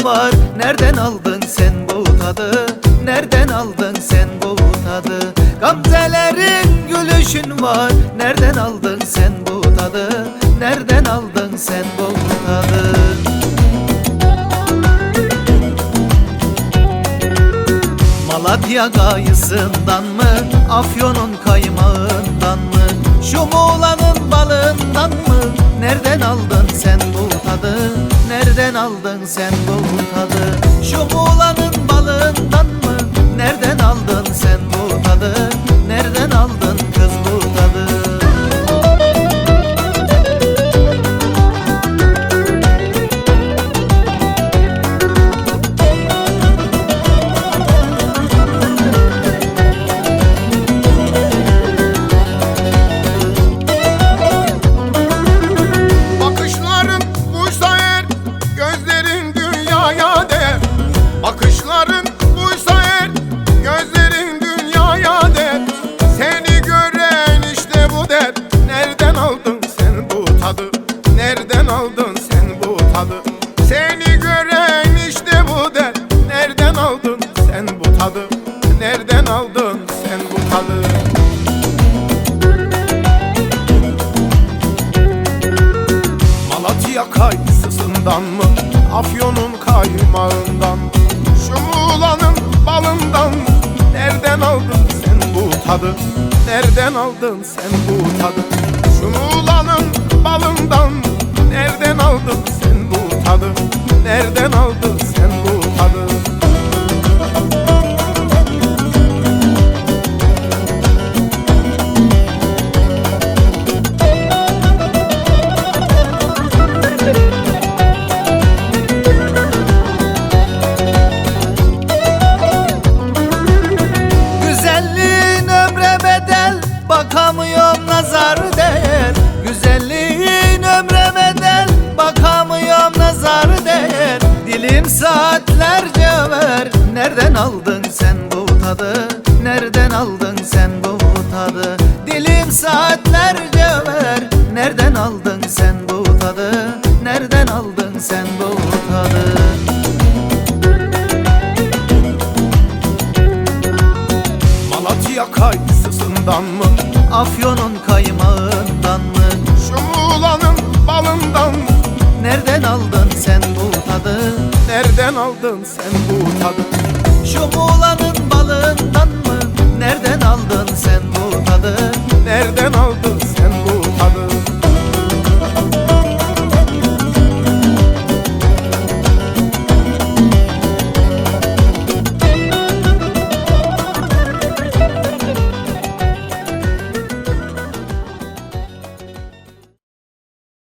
gülüşün var. Nereden aldın sen bu tadı? Nereden aldın sen bu tadı? Gamzelerin gülüşün var. Nereden aldın sen bu tadı? Nereden aldın sen bu tadı? Malatya gayısından mı? Afyon'un kaymağından mı? Şu Muğla'nın balından mı? Nereden aldın sen bu tadı? Nereden aldın sen bu tadı? Şu Muğla'nın balından mı? Nereden aldın sen bu tadı? Nereden aldın kız bu tadı? Bakışların buysa eğer, gözlerin dünyaya der. Seni gören işte bu der. Nereden aldın sen bu tadı? Nereden aldın sen bu tadı? Seni gören işte bu der. Nereden aldın sen bu tadı? Nereden aldın sen bu tadı? Malatya kayısısından mı? Afyon'un kaymağından mı? Şu Muğla'nın balından mı? Nereden aldın sen bu tadı? Nereden aldın sen bu tadı? Şu Muğla'nın balından mı? Nereden aldın sen bu tadı? Nereden aldın sen bu tadı? Bakamıyorum nazar değer. Güzelliğin ömre bedel. Bakamıyorum nazar değer. Dilim saatlerce ver. Nereden aldın sen bu tadı? Nereden aldın sen bu tadı? Dilim saatlerce ver. Nereden aldın sen bu tadı? Nereden aldın sen bu tadı? Malatya kayısısından mı? Afyon'un kaymağından mı? Şu Muğla'nın balından mı? Nereden aldın sen bu tadı? Nereden aldın sen bu tadı?